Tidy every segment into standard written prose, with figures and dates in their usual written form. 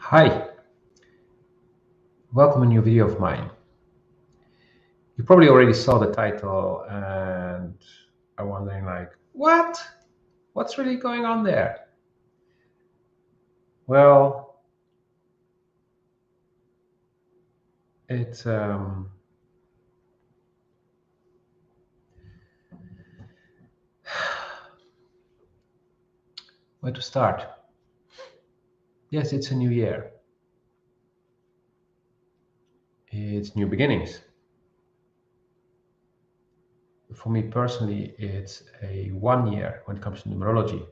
Hi, welcome to a new video of mine. You probably already saw the title and are wondering like, what? What's really going on there? Well, it's where to start? Yes, it's a new year. It's new beginnings. For me personally, it's a 1 year when it comes to numerology.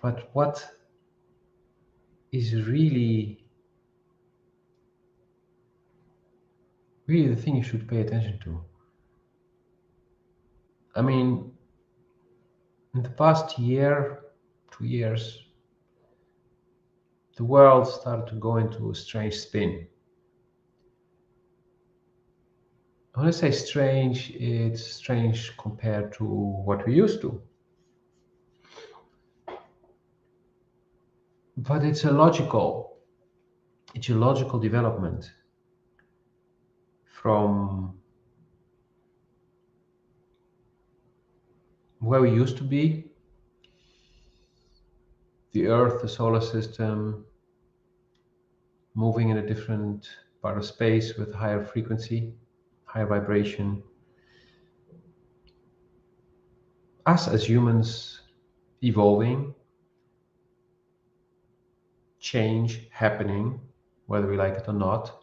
But what is really the thing you should pay attention to? I mean, in the past year, 2 years, the world started to go into a strange spin. When I say strange, it's strange compared to what we used to. But it's a logical development from where we used to be, the Earth, the solar system, moving in a different part of space with higher frequency, higher vibration. Us as humans evolving, change happening, whether we like it or not,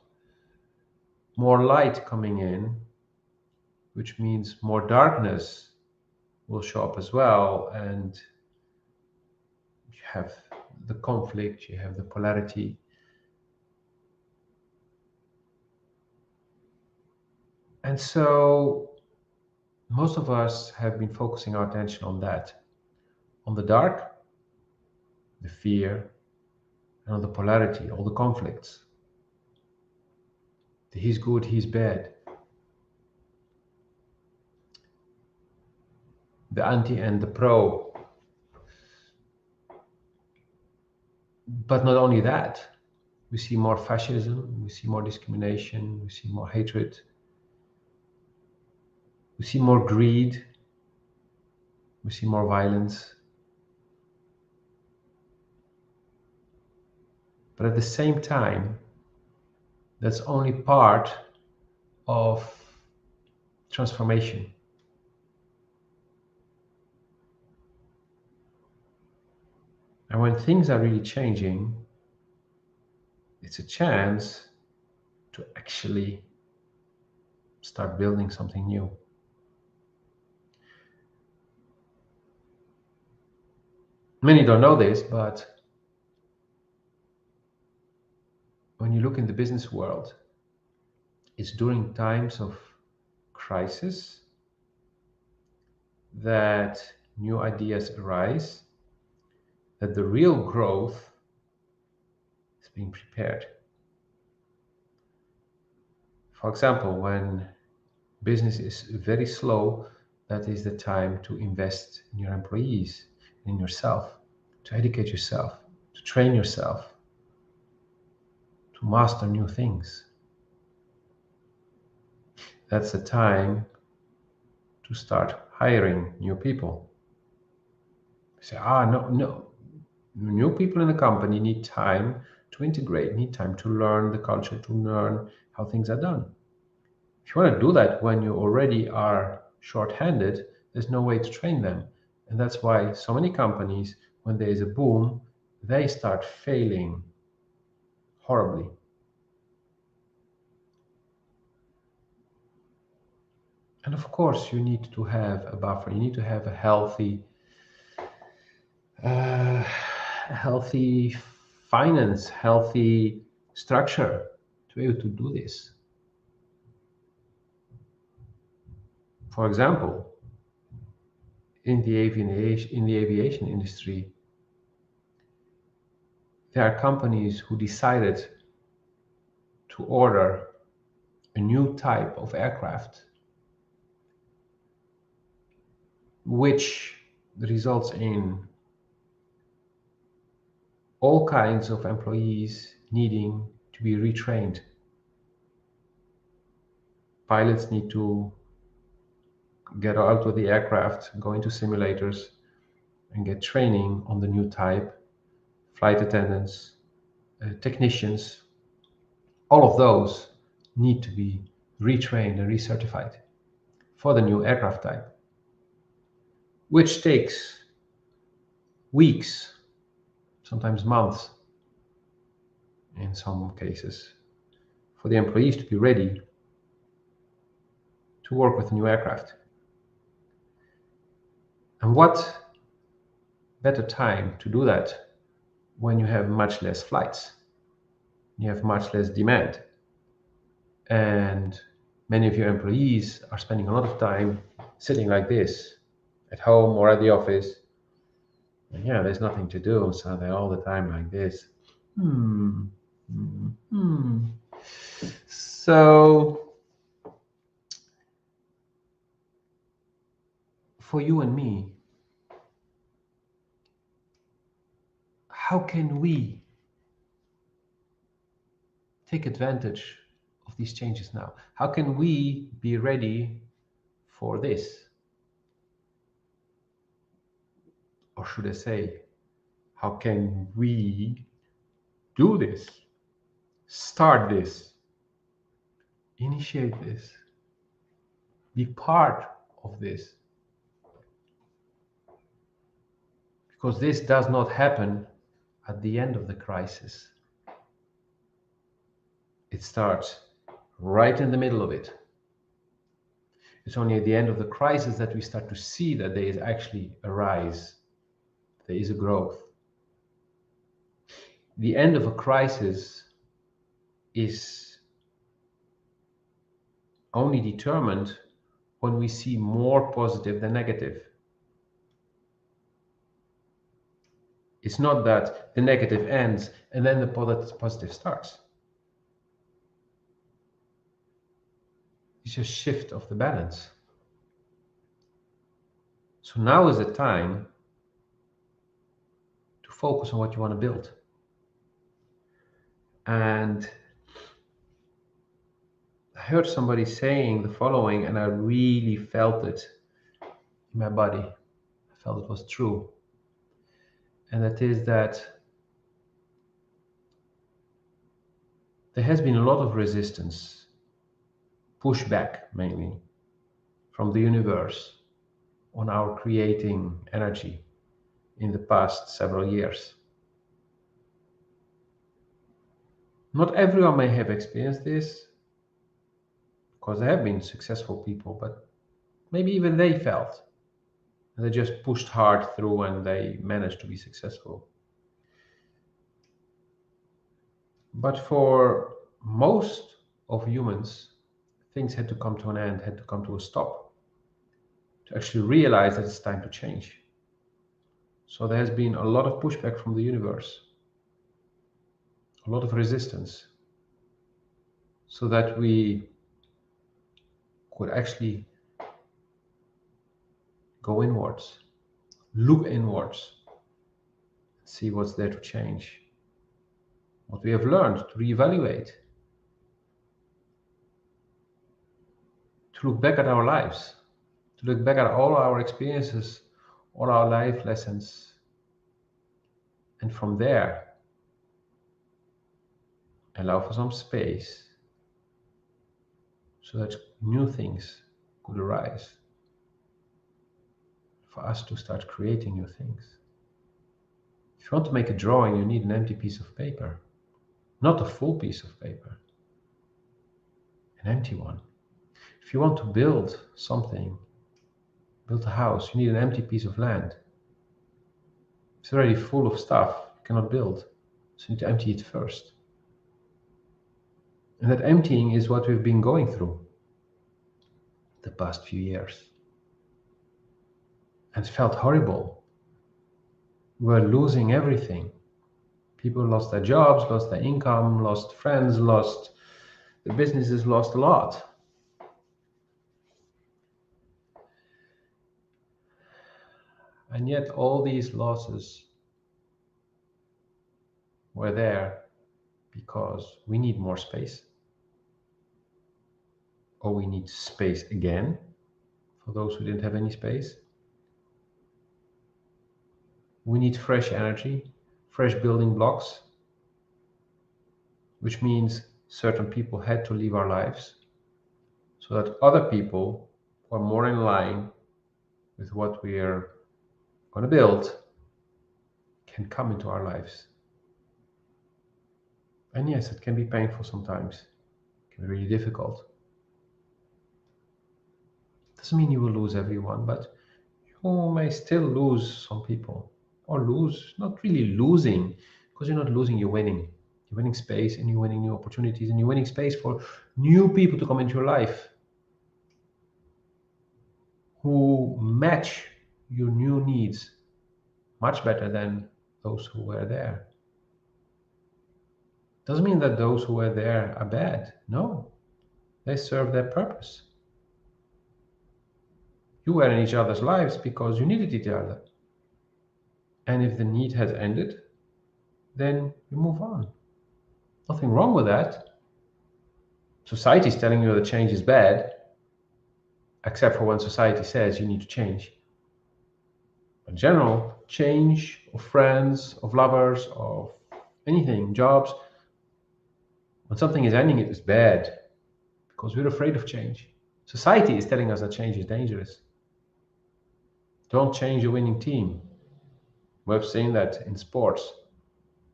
more light coming in, which means more darkness will show up as well. And you have the conflict, you have the polarity. And so most of us have been focusing our attention on that, on the dark, the fear, and on the polarity, all the conflicts. The he's good, he's bad, the anti and the pro. But not only that, we see more fascism, we see more discrimination, we see more hatred, we see more greed, we see more violence. But at the same time, that's only part of transformation. And when things are really changing, it's a chance to actually start building something new. Many don't know this, but when you look in the business world, it's during times of crisis that new ideas arise, that the real growth is being prepared. For example, when business is very slow, that is the time to invest in your employees, in yourself, to educate yourself, to train yourself, to master new things. That's the time to start hiring new people. You say, no. New people in the company need time to integrate, need time to learn the culture, to learn how things are done. If you want to do that when you already are short-handed, there's no way to train them. And that's why so many companies, when there is a boom, they start failing horribly. And of course, you need to have a buffer. You need to have a healthy finance, healthy structure to be able to do this. For example, in the aviation industry, there are companies who decided to order a new type of aircraft, which results in all kinds of employees needing to be retrained. Pilots need to get out of the aircraft, go into simulators, and get training on the new type. Flight attendants, technicians, all of those need to be retrained and recertified for the new aircraft type, which takes weeks, sometimes months in some cases, for the employees to be ready to work with the new aircraft. And what better time to do that when you have much less flights, you have much less demand, and many of your employees are spending a lot of time sitting like this at home or at the office. And yeah, there's nothing to do, so they're all the time like this. So for you and me, how can we take advantage of these changes now? How can we be ready for this? Or should I say, how can we do this? Start this, initiate this, be part of this. Because this does not happen at the end of the crisis. It starts right in the middle of it. It's only at the end of the crisis that we start to see that there is actually a rise, there is a growth. The end of a crisis is only determined when we see more positive than negative. It's not that the negative ends and then the positive starts. It's a shift of the balance. So now is the time to focus on what you want to build. And I heard somebody saying the following, and I really felt it in my body. I felt it was true. And that is that there has been a lot of resistance, pushback mainly, from the universe on our creating energy in the past several years. Not everyone may have experienced this, because there have been successful people, but maybe even they felt. And they just pushed hard through and they managed to be successful. But for most of humans, things had to come to an end, had to come to a stop, to actually realize that it's time to change. So there has been a lot of pushback from the universe, a lot of resistance, so that we could actually go inwards, look inwards, see what's there to change, what we have learned, to reevaluate, to look back at our lives, to look back at all our experiences, all our life lessons, and from there, allow for some space so that new things could arise, for us to start creating new things. If you want to make a drawing, you need an empty piece of paper, not a full piece of paper, an empty one. If you want to build something, build a house, you need an empty piece of land. It's already full of stuff, you cannot build, so you need to empty it first. And that emptying is what we've been going through the past few years. And it felt horrible. We're losing everything. People lost their jobs, lost their income, lost friends, lost the business has lost a lot. And yet all these losses were there because we need more space, or we need space again for those who didn't have any space. We need fresh energy, fresh building blocks, which means certain people had to leave our lives so that other people who are more in line with what we are going to build can come into our lives. And yes, it can be painful sometimes. It can be really difficult. Doesn't mean you will lose everyone, but you may still lose some people. Or lose, not really losing, because you're not losing, you're winning. You're winning space and you're winning new opportunities and you're winning space for new people to come into your life who match your new needs much better than those who were there. Doesn't mean that those who were there are bad. No, they serve their purpose. You were in each other's lives because you needed each other. And if the need has ended, then you move on. Nothing wrong with that. Society is telling you that change is bad, except for when society says you need to change. In general, change of friends, of lovers, of anything, jobs, when something is ending, it is bad because we're afraid of change. Society is telling us that change is dangerous. Don't change a winning team. We've seen that in sports.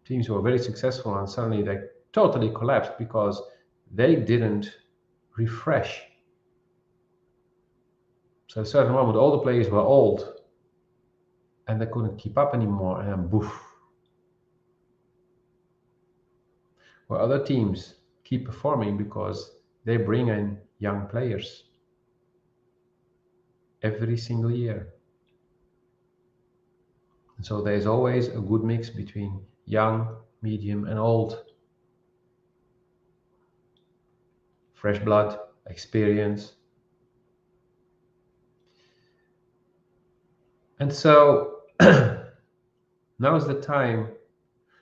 Teams who are very successful and suddenly they totally collapsed because they didn't refresh. So at a certain moment, all the players were old and they couldn't keep up anymore, and then boof. Where other teams keep performing because they bring in young players every single year. And so there's always a good mix between young, medium, and old. Fresh blood, experience. And so now is the time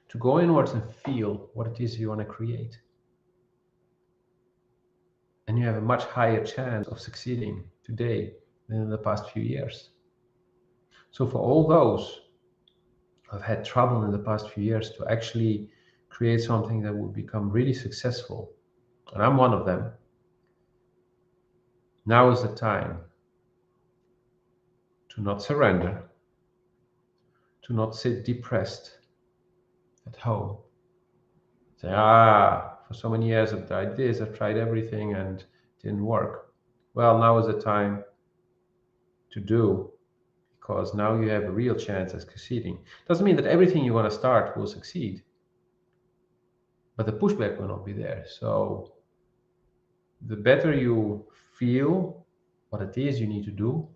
to go inwards and feel what it is you want to create. And you have a much higher chance of succeeding today than in the past few years. So for all those who have had trouble in the past few years to actually create something that would become really successful, and I'm one of them, now is the time to not surrender, to not sit depressed at home. Say, for so many years I've tried this, I've tried everything and it didn't work. Well, now is the time to do, because now you have a real chance at succeeding. Doesn't mean that everything you want to start will succeed, but the pushback will not be there. So the better you feel what it is you need to do,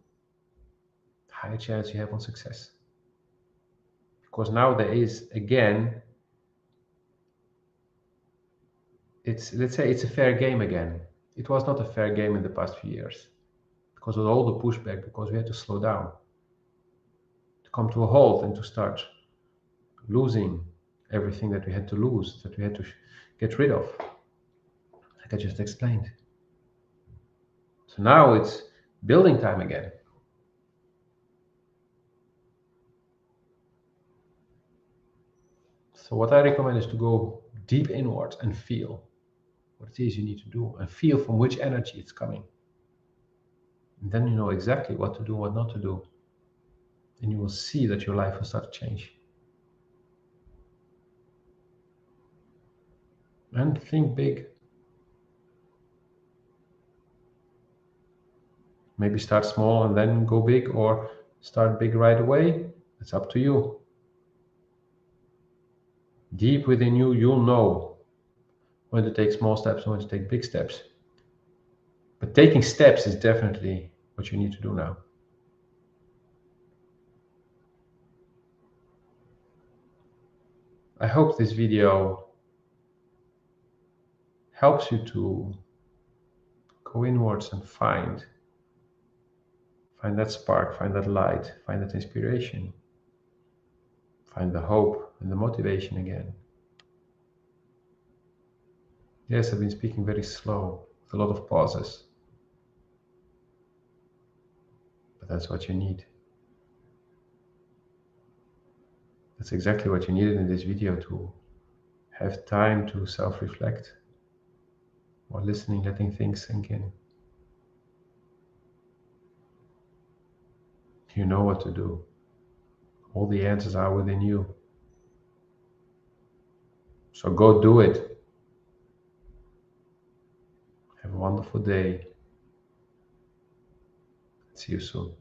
the higher chance you have on success. Because now there is, again, let's say it's a fair game again. It was not a fair game in the past few years because of all the pushback, because we had to slow down, to come to a halt and to start losing everything that we had to lose, that we had to get rid of, like I just explained. So now it's building time again. So what I recommend is to go deep inwards and feel what it is you need to do and feel from which energy it's coming. And then you know exactly what to do, what not to do. And you will see that your life will start to change. And think big. Maybe start small and then go big, or start big right away. It's up to you. Deep within you, you'll know when to take small steps and when to take big steps. But taking steps is definitely what you need to do now. I hope this video helps you to go inwards and find that spark, find that light, find that inspiration, find the hope and the motivation again. Yes, I've been speaking very slow, with a lot of pauses, but that's what you need. That's exactly what you needed in this video, to have time to self-reflect while listening, letting things sink in. You know what to do. All the answers are within you. So go do it. Have a wonderful day. See you soon.